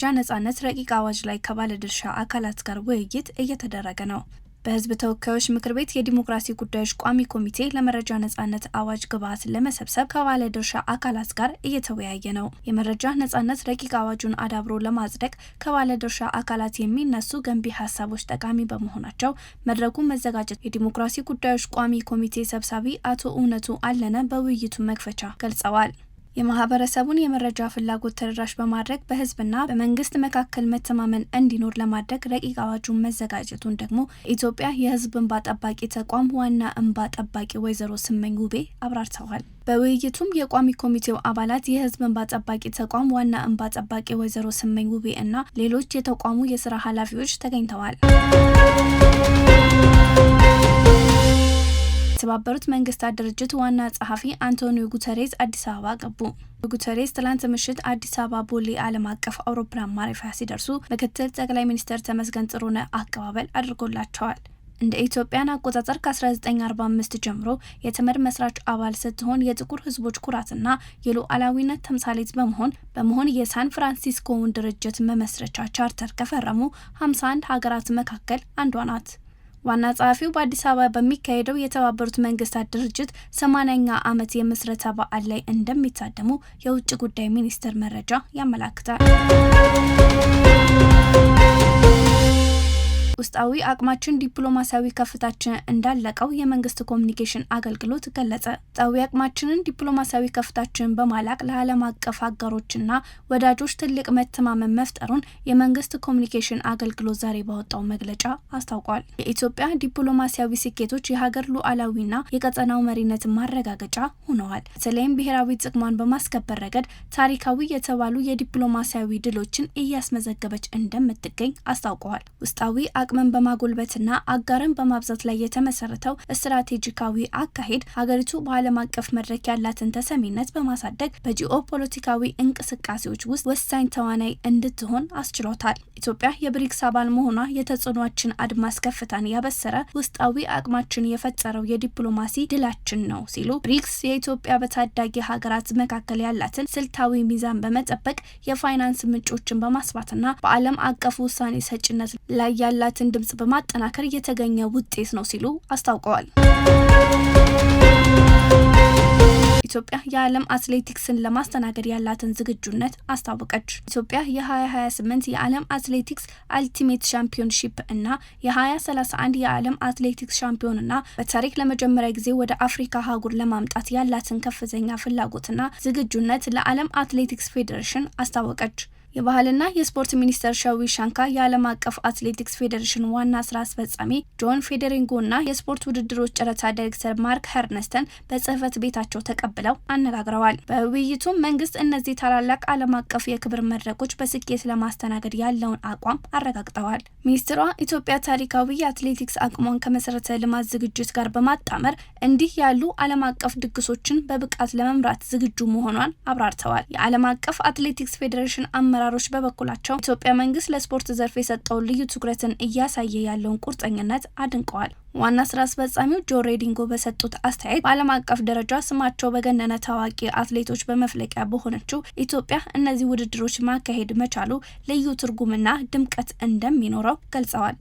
የመረጃ ነጻነት ረቂቅ አዋጅ ላይ ከባለድርሻ አካላት ጋር ውይይት እየተደረገ ነው። በህዝብ ተወካዮች ምክር ቤት የዲሞክራሲ ጉዳዮች ቋሚ ኮሚቴ ለመረጃ ነጻነት አዋጅ ግብዓት ለመሰብሰብ ከባለድርሻ አካላት ጋር እየተወያየ ነው። የመረጃ ነጻነት ረቂቅ አዋጁን አዳብሮ ለማጽደቅ ከባለድርሻ አካላት የሚነሱ ገንቢ ሀሳቦች ጠቃሚ በመሆናቸው መድረኩን መዘጋጀት የዲሞክራሲ ጉዳዮች ቋሚ ኮሚቴ ሰብሳቢ አቶ እውነቱ አለነ በውይይቱ መክፈቻ ገልጸዋል። የማህበረሰቡን የመረጃ ፍላጎት ተደራሽ በማድረግ በህዝብና በመንግስት መካከል መተማመን እንዲኖር ለማድረግ ረቂቅ አዋጁን መዘጋጀቱን ደግሞ ኢትዮጵያ የህዝብ እንባ ጠባቂ ተቋም ዋና እንባ ጠባቂ ወይዘሮ ስመኝ ውቤ አብራርተዋል። በውይይቱም የቋሚ ኮሚቴው አባላት የህዝብ እንባ ጠባቂ ተቋም ዋና እንባ ጠባቂ ወይዘሮ ስመኝ ውቤ እና ሌሎች የተቋሙ የስራ ኃላፊዎች ተገኝተዋል። የተባበሩት መንግስታት ድርጅት ዋና ጸሐፊ አንቶኒዮ ጉተሬስ አዲስ አበባ ገቡ። ጉተሬስ ትላንት ምሽት አዲስ አበባ ቦሌ ዓለም አቀፍ አውሮፕላን ማረፊያ ሲደርሱ ምክትል ጠቅላይ ሚኒስትር ተመስገን ጥሩነህ አቀባበል አድርጎላቸዋል። እንደ ኢትዮጵያን አቆጣጠር ከ1945 ጀምሮ የተመድ መስራች አባል ስትሆን የጥቁር ህዝቦች ኩራትና የሉዓላዊነት ተምሳሌት በመሆን የሳን ፍራንሲስኮውን ድርጅት መመስረቻ ቻርተር ከፈረሙ 51 ሀገራት መካከል አንዷ ናት። ዋና ጸሐፊው በአዲስ አበባ በሚካሄደው የተባበሩት መንግስታት ድርጅት 80ኛ ዓመት የምስረታ በዓል ላይ እንደሚታደሙ የውጭ ጉዳይ ሚኒስቴር መረጃ ያመለክታል። ውስጣዊ አቅማችን ዲፕሎማሲያዊ ከፍታችን እንዳለቀው የመንግስት ኮሚኒኬሽን አገልግሎት ገለጸ። ውስጣዊ አቅማችንን ዲፕሎማሲያዊ ከፍታችን በማላቅ ለዓለም አቀፍ አጋሮችና ወዳጆች ትልቅ መተማመን መፍጠሩን የመንግስት ኮሚኒኬሽን አገልግሎት ዛሬ ባወጣው መግለጫ አስታውቋል። የኢትዮጵያ ዲፕሎማሲያዊ ስኬቶች የሀገር ሉዓላዊና የቀጠናው መሪነት ማረጋገጫ ሆነዋል። በተለይም ብሔራዊ ጥቅሟን በማስከበር ረገድ ታሪካዊ የተባሉ የዲፕሎማሲያዊ ድሎችን እያስመዘገበች እንደምትገኝ አስታውቀዋል። ውስጣዊ አቅምን በማጎልበትና አጋርን በማብዛት ላይ የተመሰረተው ስትራቴጂካዊ አካሄድ ሀገሪቱ በዓለም አቀፍ መድረክ ያላትን ተሰሚነት በማሳደግ በጂኦ ፖለቲካዊ እንቅስቃሴዎች ውስጥ ወሳኝ ተዋናይ እንድትሆን አስችሎታል። ኢትዮጵያ የብሪክስ አባል መሆኗ የተጽዕኖአችን አድማስ ከፍታን ያበሰረ ውስጣዊ አቅማችን የፈጠረው የዲፕሎማሲ ድላችን ነው ሲሉ ብሪክስ የኢትዮጵያ በታዳጊ ሀገራት መካከል ያላትን ስልታዊ ሚዛን በመጠበቅ የፋይናንስ ምንጮችን በማስፋትና በዓለም አቀፍ ውሳኔ ሰጭነት ላይ ያላትን ድምጽ በማጠናከር የተገኘ ውጤት ነው ሲሉ አስታውቀዋል። ኢትዮጵያ የዓለም አትሌቲክስን ለማስተናገድ ያላትን ዝግጁነት አስታወቀች። ኢትዮጵያ የ2028 የዓለም አትሌቲክስ አልቲሜት ሻምፒዮንሺፕ እና የ2031 የዓለም አትሌቲክስ ሻምፒዮንና በታሪክ ለመጀመሪያ ጊዜ ወደ አፍሪካ አህጉር ለማምጣት ያላትን ከፍተኛ ፍላጎትና ዝግጁነት ለዓለም አትሌቲክስ ፌዴሬሽን አስታወቀች። የባህልና የስፖርት ሚኒስተር ሸዊ ሻንካ የዓለም አቀፍ አትሌቲክስ ፌዴሬሽን ዋና ስራ አስፈጻሚ ጆን ፌዴሪንጎና የስፖርት ውድድሮች ጨረታ ዳይሬክተር ማርክ ሄርነስተን በጽህፈት ቤታቸው ተቀብለው አነጋግረዋል። በውይይቱም መንግስት እነዚህ ታላላቅ ዓለም አቀፍ የክብር መድረኮች በስኬት ለማስተናገድ ያለውን አቋም አረጋግጠዋል። ሚኒስትሯ ኢትዮጵያ ታሪካዊ የአትሌቲክስ አቅሟን ከመሰረተ ልማት ዝግጅት ጋር በማጣመር እንዲህ ያሉ ዓለም አቀፍ ድግሶችን በብቃት ለመምራት ዝግጁ መሆኗን አብራርተዋል። የዓለም አቀፍ አትሌቲክስ ፌዴሬሽን አመራሮች በበኩላቸው ኢትዮጵያ መንግስት ለስፖርት ዘርፍ የሰጠውን ልዩ ትኩረትን እያሳየ ያለውን ቁርጠኝነት አድንቀዋል። ዋና ስራ አስፈጻሚው ጆ ሬዲንጎ በሰጡት አስተያየት በዓለም አቀፍ ደረጃ ስማቸው በገነነ ታዋቂ አትሌቶች በመፍለቂያ በሆነችው ኢትዮጵያ እነዚህ ውድድሮች ማካሄድ መቻሉ ልዩ ትርጉምና ድምቀት እንደሚኖረው ገልጸዋል።